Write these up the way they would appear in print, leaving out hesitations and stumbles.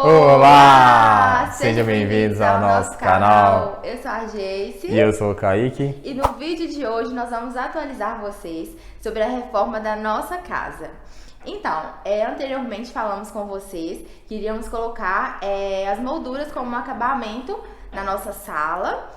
Olá! Sejam bem-vindos ao nosso canal. Eu sou a Geice. E eu sou o Kaique. E no vídeo de hoje nós vamos atualizar vocês sobre a reforma da nossa casa. Então, anteriormente falamos com vocês que iríamos colocar as molduras como um acabamento na nossa sala.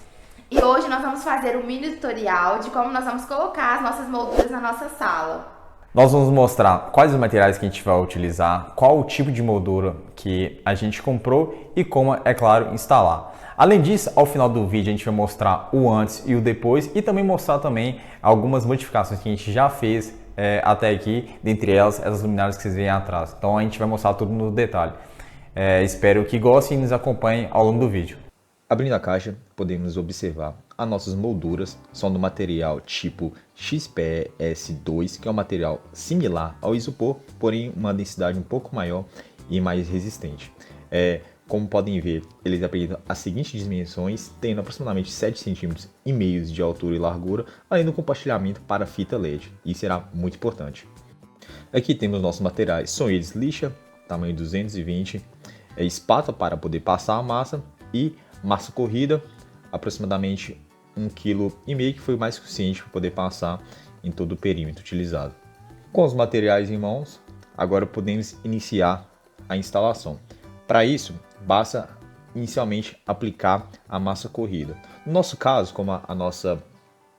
E hoje nós vamos fazer um mini tutorial de como nós vamos colocar as nossas molduras na nossa sala. Nós vamos mostrar quais os materiais que a gente vai utilizar, qual o tipo de moldura que a gente comprou e como, é claro, instalar. Além disso, ao final do vídeo a gente vai mostrar o antes e o depois e também mostrar também algumas modificações que a gente já fez até aqui, dentre elas essas luminárias que vocês veem atrás. Então a gente vai mostrar tudo no detalhe. Espero que gostem e nos acompanhem ao longo do vídeo. Abrindo a caixa, podemos observar as nossas molduras são do material tipo XPS2, que é um material similar ao isopor, porém uma densidade um pouco maior e mais resistente. Como podem ver, eles apresentam as seguintes dimensões, tendo aproximadamente 7,5 cm de altura e largura, além do compartilhamento para fita LED, e será muito importante. Aqui temos nossos materiais, são eles lixa, tamanho 220, espátula para poder passar a massa e massa corrida, aproximadamente 1,5 kg, que foi o mais suficiente para poder passar em todo o perímetro utilizado. Com os materiais em mãos, agora podemos iniciar a instalação. Para isso, basta inicialmente aplicar a massa corrida. No nosso caso, como a nossa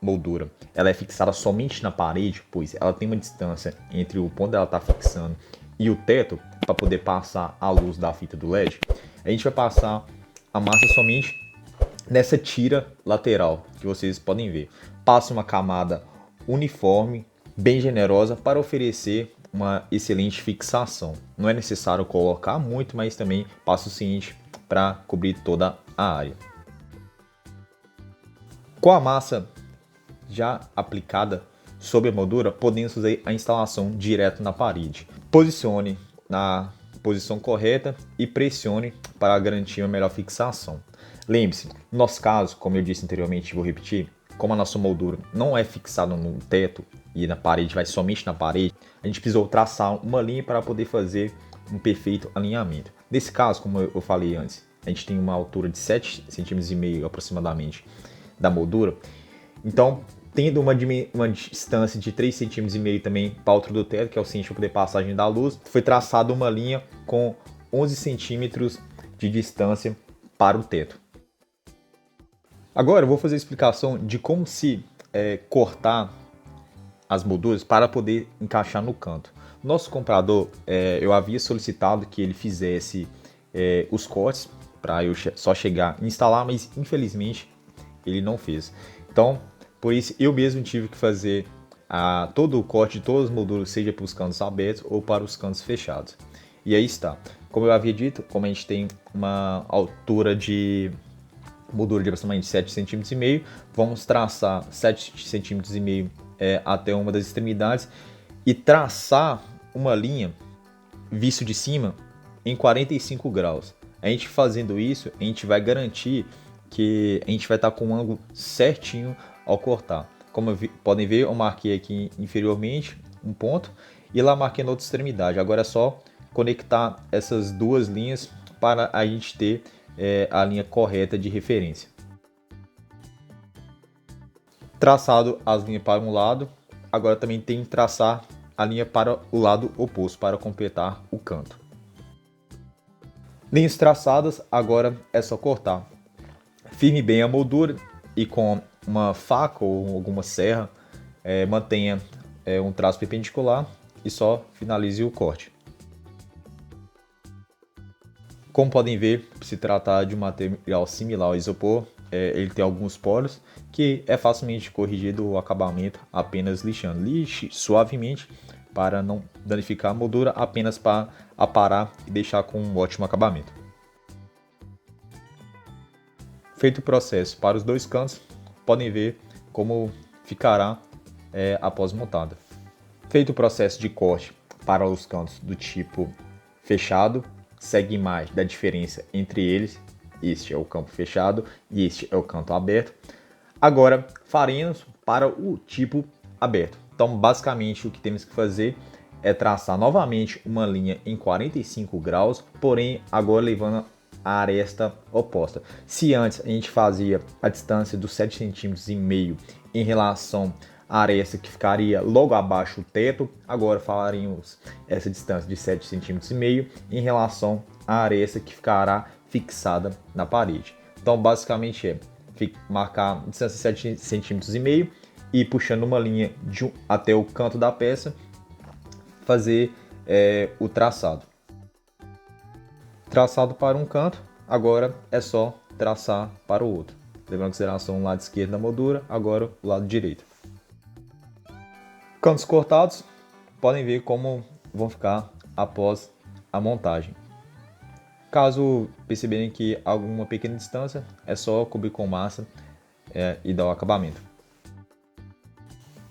moldura ela é fixada somente na parede, pois ela tem uma distância entre o ponto ela está fixando e o teto para poder passar a luz da fita do LED, a gente vai passar a massa somente nessa tira lateral que vocês podem ver. Passa uma camada uniforme, bem generosa, para oferecer uma excelente fixação. Não é necessário colocar muito, mas também passa o seguinte para cobrir toda a área. Com a massa já aplicada sobre a moldura, podemos fazer a instalação direto na parede. Posicione na posição correta e pressione para garantir uma melhor fixação. Lembre-se, no nosso caso, como eu disse anteriormente, vou repetir, como a nossa moldura não é fixada no teto e na parede, vai somente na parede, a gente precisou traçar uma linha para poder fazer um perfeito alinhamento. Nesse caso, como eu falei antes, a gente tem uma altura de 7,5 cm aproximadamente da moldura, então tendo uma distância de 3,5 cm também para a altura do teto, que é o seguinte para poder passagem da luz, foi traçada uma linha com 11 centímetros de distância para o teto. Agora eu vou fazer a explicação de como se cortar as molduras para poder encaixar no canto. Nosso comprador, eu havia solicitado que ele fizesse os cortes para eu só chegar e instalar, mas infelizmente ele não fez. Então, por isso eu mesmo tive que fazer todo o corte de todas as molduras, seja para os cantos abertos ou para os cantos fechados. E aí está. Como eu havia dito, como a gente tem uma altura de moldura de aproximadamente 7,5 cm, vamos traçar 7,5 cm até uma das extremidades e traçar uma linha visto de cima em 45 graus. A gente fazendo isso, a gente vai garantir que a gente vai estar com um ângulo certinho ao cortar. Como podem ver, eu marquei aqui inferiormente um ponto e lá marquei na outra extremidade. Agora é só conectar essas duas linhas para a gente ter a linha correta de referência. Traçado as linhas para um lado, agora também tem que traçar a linha para o lado oposto para completar o canto. Linhas traçadas, agora é só cortar. Firme bem a moldura e com uma faca ou alguma serra mantenha um traço perpendicular e só finalize o corte. Como podem ver, se tratar de um material similar ao isopor, ele tem alguns poros que é facilmente corrigido o acabamento apenas lixando. Lixe suavemente para não danificar a moldura, apenas para aparar e deixar com um ótimo acabamento. Feito o processo para os dois cantos, podem ver como ficará após montada. Feito o processo de corte para os cantos do tipo fechado, segue a imagem da diferença entre eles. Este é o campo fechado e este é o canto aberto. Agora faremos para o tipo aberto. Então basicamente o que temos que fazer é traçar novamente uma linha em 45 graus, porém agora levando a aresta oposta. Se antes a gente fazia a distância dos 7,5 cm em relação à aresta que ficaria logo abaixo do teto, agora falaremos essa distância de 7,5 cm em relação à aresta que ficará fixada na parede. Então basicamente é marcar a distância de 7,5 cm e puxando uma linha até o canto da peça, fazer o traçado. Traçado para um canto, agora é só traçar para o outro. Levando em consideração o lado esquerdo da moldura, agora o lado direito. Cantos cortados, podem ver como vão ficar após a montagem. Caso perceberem que há alguma pequena distância, é só cobrir com massa e dar o acabamento.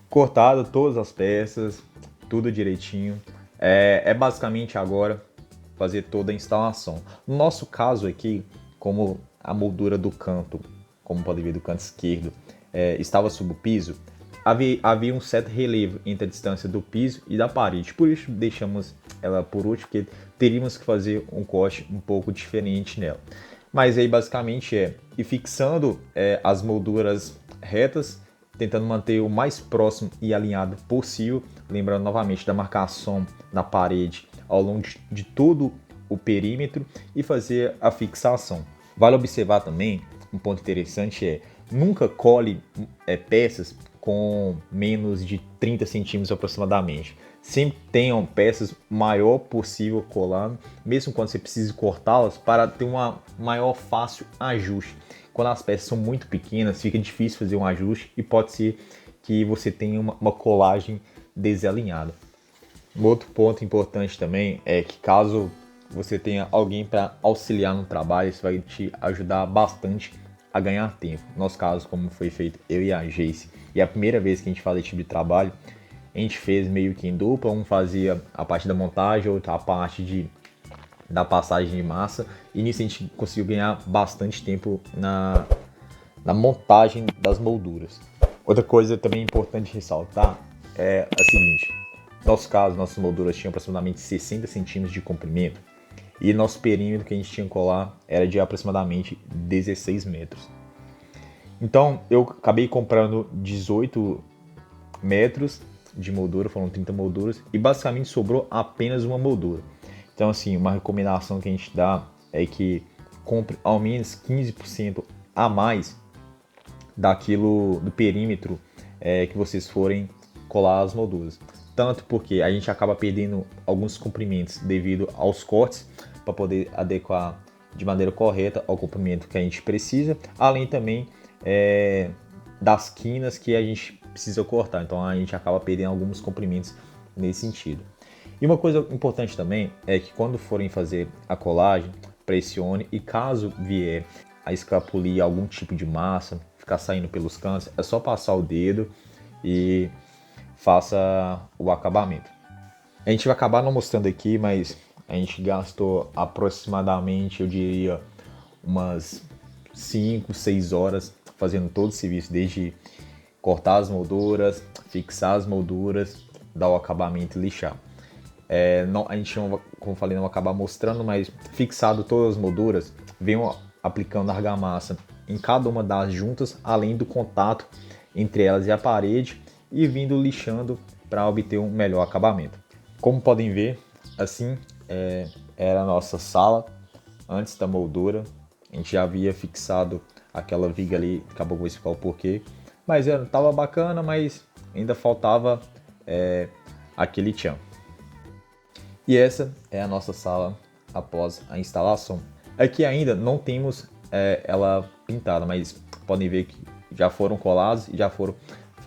Cortado todas as peças, tudo direitinho. É basicamente agora fazer toda a instalação. No nosso caso aqui, como a moldura do canto, como podem ver do canto esquerdo, estava sob o piso, havia um certo relevo entre a distância do piso e da parede. Por isso deixamos ela por último, porque teríamos que fazer um corte um pouco diferente nela. Mas aí basicamente ir fixando as molduras retas, tentando manter o mais próximo e alinhado possível, lembrando novamente da marcação na parede ao longo de todo o perímetro e fazer a fixação. Vale observar também, um ponto interessante nunca cole peças com menos de 30 centímetros aproximadamente. Sempre tenham peças maior possível colando, mesmo quando você precise cortá-las, para ter uma maior fácil ajuste. Quando as peças são muito pequenas, fica difícil fazer um ajuste e pode ser que você tenha uma colagem desalinhada. Um outro ponto importante também é que caso você tenha alguém para auxiliar no trabalho, isso vai te ajudar bastante a ganhar tempo. No nosso caso, como foi feito eu e a Jace, e a primeira vez que a gente faz esse tipo de trabalho, a gente fez meio que em dupla, um fazia a parte da montagem, outro a parte da passagem de massa, e nisso a gente conseguiu ganhar bastante tempo na montagem das molduras. Outra coisa também importante ressaltar é a seguinte: no nosso caso, nossas molduras tinham aproximadamente 60 centímetros de comprimento e nosso perímetro que a gente tinha que colar era de aproximadamente 16 metros. Então eu acabei comprando 18 metros de moldura, foram 30 molduras, e basicamente sobrou apenas uma moldura. Então assim, uma recomendação que a gente dá é que compre ao menos 15% a mais daquilo do perímetro que vocês forem colar as molduras. Tanto porque a gente acaba perdendo alguns comprimentos devido aos cortes para poder adequar de maneira correta ao comprimento que a gente precisa, além também das quinas que a gente precisa cortar. Então a gente acaba perdendo alguns comprimentos nesse sentido. E uma coisa importante também é que quando forem fazer a colagem, pressione, e caso vier a escapulir algum tipo de massa, ficar saindo pelos cantos, é só passar o dedo e faça o acabamento. A gente vai acabar não mostrando aqui, mas a gente gastou aproximadamente, eu diria, umas 5, 6 horas fazendo todo o serviço, desde cortar as molduras, fixar as molduras, dar o acabamento e lixar. A gente não, como falei, não vai acabar mostrando, mas fixado todas as molduras, venho aplicando argamassa em cada uma das juntas, além do contato entre elas e a parede, e vindo lixando para obter um melhor acabamento. Como podem ver, assim era a nossa sala antes da moldura. A gente já havia fixado aquela viga ali, acabou com explicar o porquê, mas estava bacana, mas ainda faltava aquele tchan. E essa é a nossa sala após a instalação. Aqui ainda não temos ela pintada, mas podem ver que já foram colados e já foi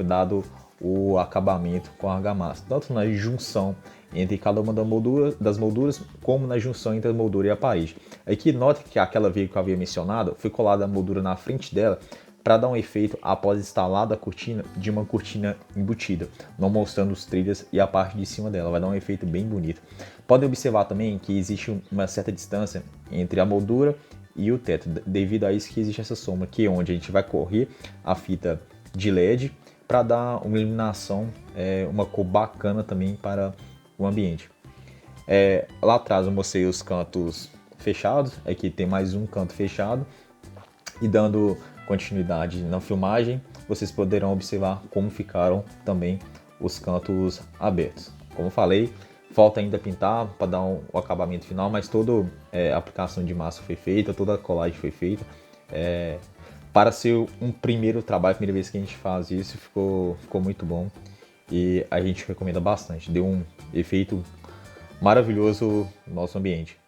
dado o acabamento com argamassa, tanto na junção entre cada uma das molduras, como na junção entre a moldura e a parede. Aqui nota que aquela viga que eu havia mencionado foi colada a moldura na frente dela para dar um efeito após instalada a cortina de uma cortina embutida, não mostrando os trilhos e a parte de cima dela, vai dar um efeito bem bonito. Podem observar também que existe uma certa distância entre a moldura e o teto, devido a isso que existe essa sombra, que é onde a gente vai correr a fita de LED para dar uma iluminação, uma cor bacana também para o ambiente. Lá atrás eu mostrei os cantos fechados, aqui tem mais um canto fechado, e dando continuidade na filmagem, vocês poderão observar como ficaram também os cantos abertos. Como falei, falta ainda pintar para dar o acabamento final, mas toda a aplicação de massa foi feita, toda a colagem foi feita. Para ser um primeiro trabalho, a primeira vez que a gente faz isso, ficou muito bom e a gente recomenda bastante. Deu um efeito maravilhoso no nosso ambiente.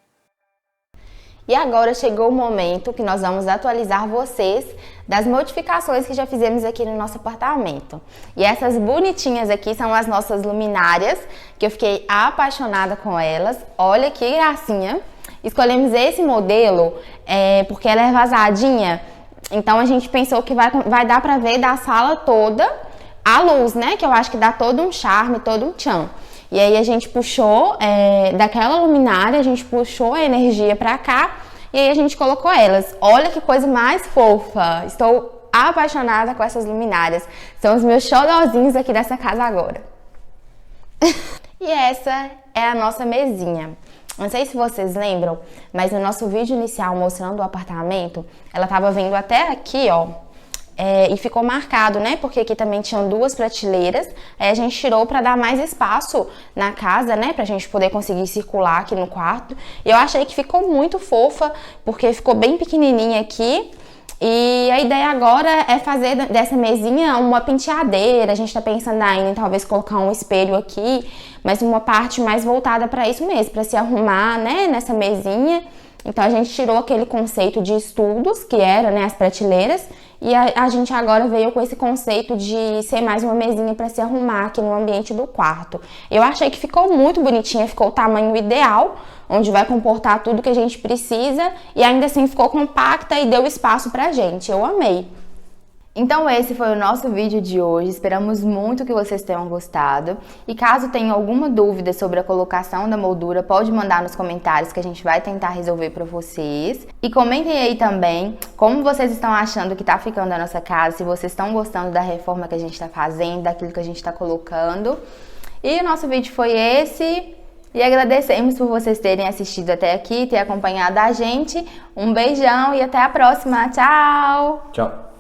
E agora chegou o momento que nós vamos atualizar vocês das modificações que já fizemos aqui no nosso apartamento. E essas bonitinhas aqui são as nossas luminárias, que eu fiquei apaixonada com elas. Olha que gracinha! Escolhemos esse modelo porque ela é vazadinha, então a gente pensou que vai dar pra ver da sala toda a luz, né? Que eu acho que dá todo um charme, todo um tchan. E aí a gente puxou daquela luminária, a gente puxou a energia pra cá e aí a gente colocou elas. Olha que coisa mais fofa! Estou apaixonada com essas luminárias. São os meus xodózinhos aqui dessa casa agora. E essa é a nossa mesinha. Não sei se vocês lembram, mas no nosso vídeo inicial mostrando o apartamento, ela tava vindo até aqui, ó. E ficou marcado, né? Porque aqui também tinham duas prateleiras. Aí a gente tirou para dar mais espaço na casa, né? Pra gente poder conseguir circular aqui no quarto. E eu achei que ficou muito fofa, porque ficou bem pequenininha aqui. E a ideia agora é fazer dessa mesinha uma penteadeira. A gente tá pensando ainda em talvez colocar um espelho aqui, mas uma parte mais voltada para isso mesmo, para se arrumar, né? Nessa mesinha. Então a gente tirou aquele conceito de estudos, que era, né, as prateleiras, e a gente agora veio com esse conceito de ser mais uma mesinha para se arrumar aqui no ambiente do quarto. Eu achei que ficou muito bonitinha, ficou o tamanho ideal, onde vai comportar tudo que a gente precisa, e ainda assim ficou compacta e deu espaço pra gente. Eu amei! Então esse foi o nosso vídeo de hoje, esperamos muito que vocês tenham gostado. E caso tenham alguma dúvida sobre a colocação da moldura, pode mandar nos comentários que a gente vai tentar resolver para vocês. E comentem aí também como vocês estão achando que tá ficando a nossa casa, se vocês estão gostando da reforma que a gente tá fazendo, daquilo que a gente tá colocando. E o nosso vídeo foi esse, e agradecemos por vocês terem assistido até aqui, ter acompanhado a gente. Um beijão e até a próxima, tchau! Tchau!